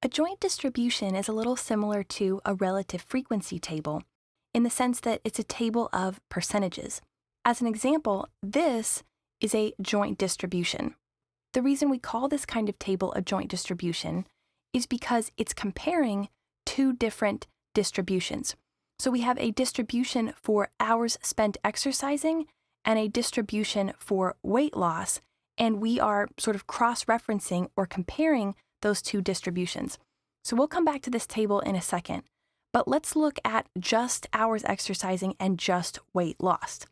A joint distribution is a little similar to a relative frequency table in the sense that it's a table of percentages. As an example, this is a joint distribution. The reason we call this kind of table a joint distribution is because it's comparing two different distributions. So we have a distribution for hours spent exercising and a distribution for weight loss, and we are sort of cross-referencing or comparing those two distributions. So we'll come back to this table in a second, but let's look at just hours exercising and just weight lost.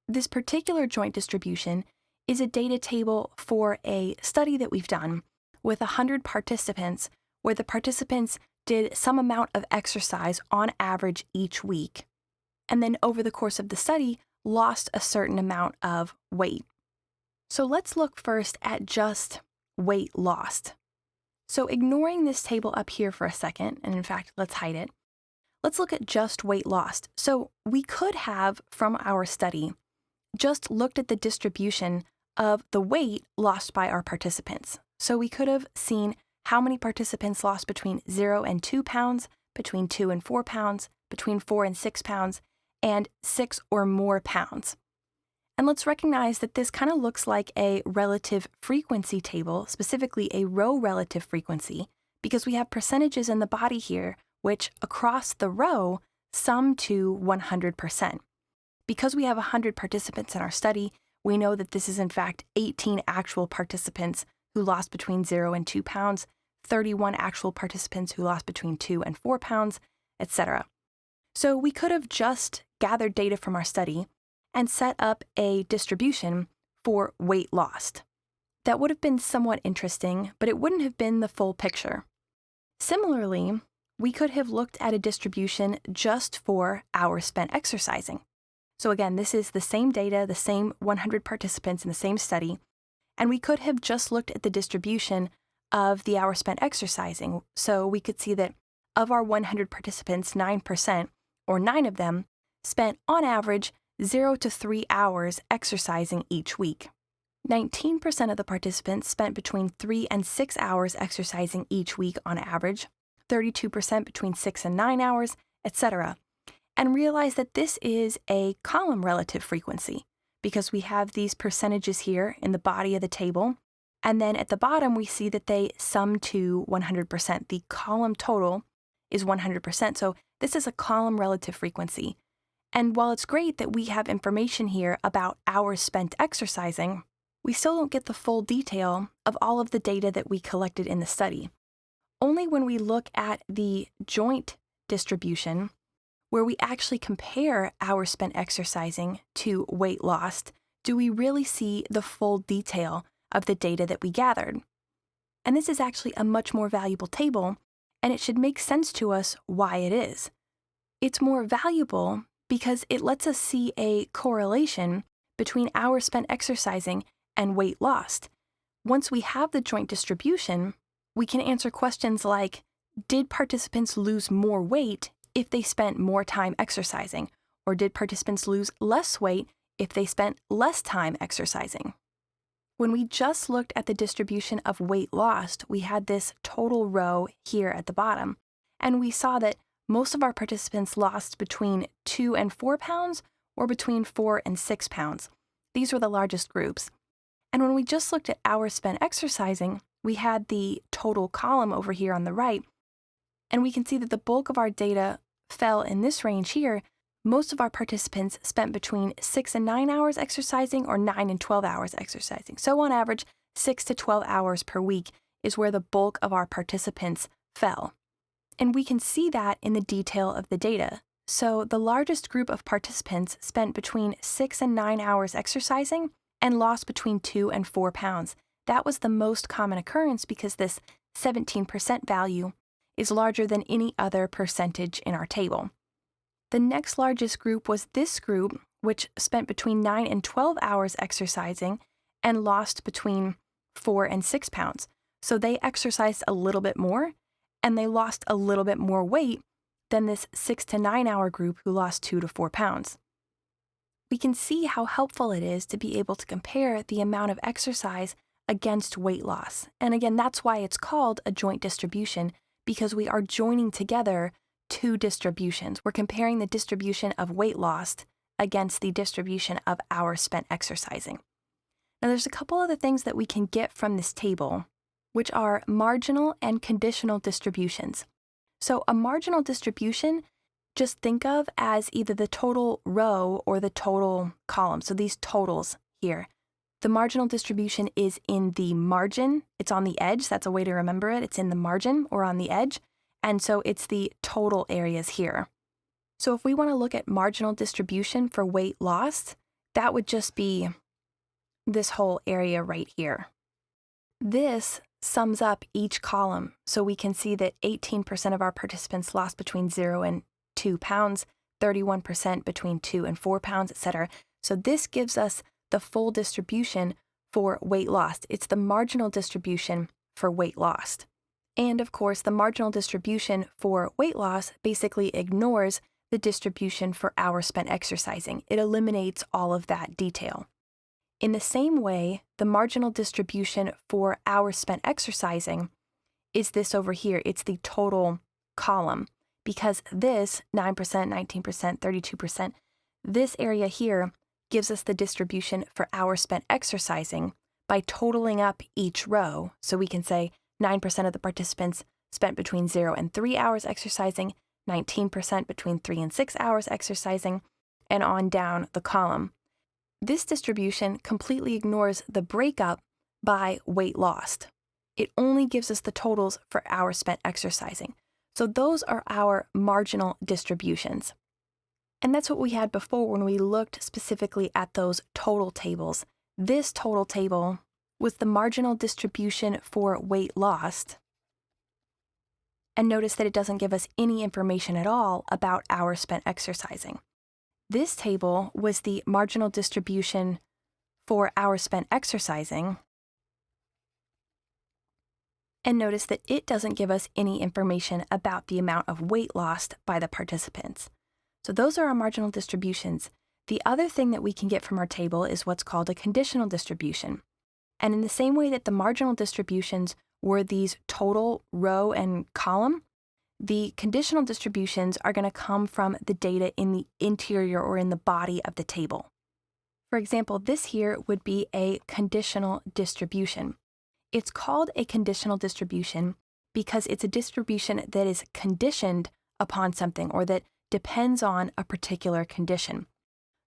This particular joint distribution is a data table for a study that we've done with 100 participants, where the participants did some amount of exercise on average each week, and then over the course of the study, lost a certain amount of weight. So let's look first at just weight lost. So ignoring this table up here for a second, and in fact, let's hide it. Let's look at just weight lost. So we could have, from our study, just looked at the distribution of the weight lost by our participants. So we could have seen how many participants lost between 0 and 2 pounds, between 2 and 4 pounds, between 4 and 6 pounds, and 6 or more pounds. And let's recognize that this kind of looks like a relative frequency table, specifically a row relative frequency, because we have percentages in the body here, which across the row sum to 100%. Because we have 100 participants in our study, we know that this is in fact 18 actual participants who lost between 0 and 2 pounds, 31 actual participants who lost between 2 and 4 pounds, etc. So we could have just gathered data from our study and set up a distribution for weight lost. That would have been somewhat interesting, but it wouldn't have been the full picture. Similarly, we could have looked at a distribution just for hours spent exercising. So again, this is the same data, the same 100 participants in the same study, and we could have just looked at the distribution of the hours spent exercising. So we could see that of our 100 participants, 9%, or 9 of them, spent on average 0 to 3 hours exercising each week. 19% of the participants spent between 3 and 6 hours exercising each week on average, 32% between 6 and 9 hours, etc. And realize that this is a column relative frequency because we have these percentages here in the body of the table, and then at the bottom we see that they sum to 100%. The column total is 100%, so this is a column relative frequency. And while it's great that we have information here about hours spent exercising, we still don't get the full detail of all of the data that we collected in the study. Only when we look at the joint distribution, where we actually compare hours spent exercising to weight lost, do we really see the full detail of the data that we gathered. And this is actually a much more valuable table, and it should make sense to us why it is. It's more valuable because it lets us see a correlation between hours spent exercising and weight lost. Once we have the joint distribution, we can answer questions like, did participants lose more weight if they spent more time exercising? Or did participants lose less weight if they spent less time exercising? When we just looked at the distribution of weight lost, we had this total row here at the bottom, and we saw that most of our participants lost between 2 and 4 pounds or between 4 and 6 pounds. These were the largest groups. And when we just looked at hours spent exercising, we had the total column over here on the right, and we can see that the bulk of our data fell in this range here. Most of our participants spent between 6 and 9 hours exercising or 9 and 12 hours exercising. So on average, 6 to 12 hours per week is where the bulk of our participants fell. And we can see that in the detail of the data. So the largest group of participants spent between 6 and 9 hours exercising and lost between 2 and 4 pounds. That was the most common occurrence because this 17% value is larger than any other percentage in our table. The next largest group was this group, which spent between 9 and 12 hours exercising and lost between 4 and 6 pounds. So they exercised a little bit more, and they lost a little bit more weight than this 6 to 9 hour group who lost 2 to 4 pounds. We can see how helpful it is to be able to compare the amount of exercise against weight loss. And again, that's why it's called a joint distribution, because we are joining together two distributions. We're comparing the distribution of weight lost against the distribution of hours spent exercising. Now, there's a couple other things that we can get from this table, which are marginal and conditional distributions. So a marginal distribution, just think of as either the total row or the total column. So these totals here. The marginal distribution is in the margin. It's on the edge. That's a way to remember it. It's in the margin or on the edge. And so it's the total areas here. So if we want to look at marginal distribution for weight lost, that would just be this whole area right here. This sums up each column. So we can see that 18% of our participants lost between 0 and 2 pounds, 31% between 2 and 4 pounds, etc. So this gives us the full distribution for weight lost. It's the marginal distribution for weight lost. And of course, the marginal distribution for weight loss basically ignores the distribution for hours spent exercising. It eliminates all of that detail. In the same way, the marginal distribution for hours spent exercising is this over here. It's the total column, because this 9%, 19%, 32%, this area here gives us the distribution for hours spent exercising by totaling up each row. So we can say 9% of the participants spent between 0 and 3 hours exercising, 19% between 3 and 6 hours exercising, and on down the column. This distribution completely ignores the breakup by weight lost. It only gives us the totals for hours spent exercising. So those are our marginal distributions. And that's what we had before when we looked specifically at those total tables. This total table was the marginal distribution for weight lost. And notice that it doesn't give us any information at all about hours spent exercising. This table was the marginal distribution for hours spent exercising. And notice that it doesn't give us any information about the amount of weight lost by the participants. So those are our marginal distributions. The other thing that we can get from our table is what's called a conditional distribution. And in the same way that the marginal distributions were these total row and column, the conditional distributions are going to come from the data in the interior or in the body of the table. For example, this here would be a conditional distribution. It's called a conditional distribution because it's a distribution that is conditioned upon something or that depends on a particular condition.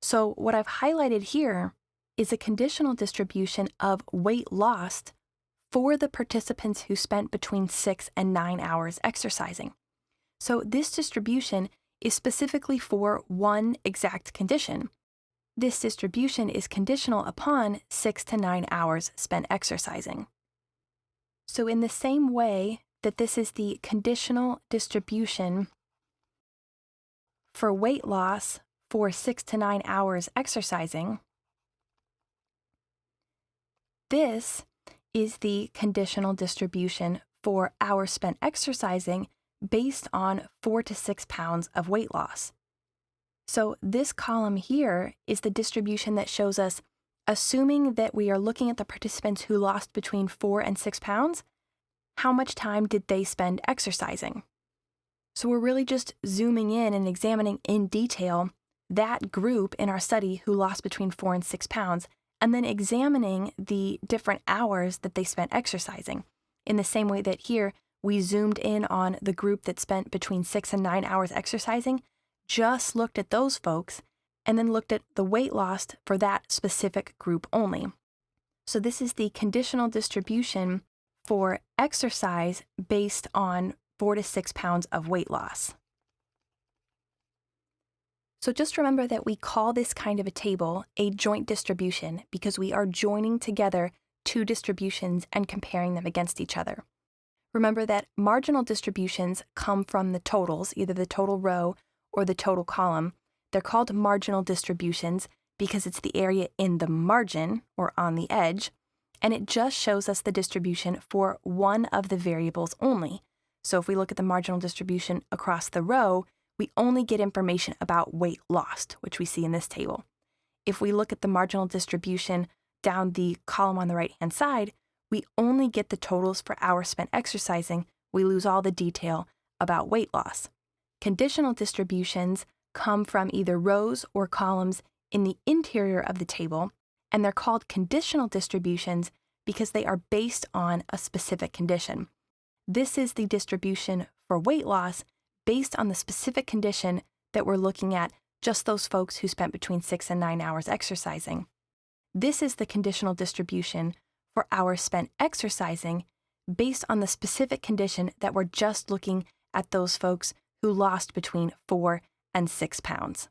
So what I've highlighted here is a conditional distribution of weight lost for the participants who spent between 6 and 9 hours exercising. So this distribution is specifically for one exact condition. This distribution is conditional upon 6 to 9 hours spent exercising. So in the same way that this is the conditional distribution for weight loss for 6 to 9 hours exercising, this is the conditional distribution for hours spent exercising based on 4 to 6 pounds of weight loss. So this column here is the distribution that shows us, assuming that we are looking at the participants who lost between 4 and 6 pounds, how much time did they spend exercising? So we're really just zooming in and examining in detail that group in our study who lost between 4 and 6 pounds, and then examining the different hours that they spent exercising. In the same way that here, we zoomed in on the group that spent between 6 and 9 hours exercising, just looked at those folks, and then looked at the weight lost for that specific group only. So this is the conditional distribution for exercise based on 4 to 6 pounds of weight loss. So just remember that we call this kind of a table a joint distribution because we are joining together two distributions and comparing them against each other. Remember that marginal distributions come from the totals, either the total row or the total column. They're called marginal distributions because it's the area in the margin or on the edge, and it just shows us the distribution for one of the variables only. So if we look at the marginal distribution across the row, we only get information about weight lost, which we see in this table. If we look at the marginal distribution down the column on the right-hand side, we only get the totals for hours spent exercising. We lose all the detail about weight loss. Conditional distributions come from either rows or columns in the interior of the table, and they're called conditional distributions because they are based on a specific condition. This is the distribution for weight loss based on the specific condition that we're looking at, just those folks who spent between 6 and 9 hours exercising. This is the conditional distribution for hours spent exercising based on the specific condition that we're just looking at those folks who lost between 4 and 6 pounds.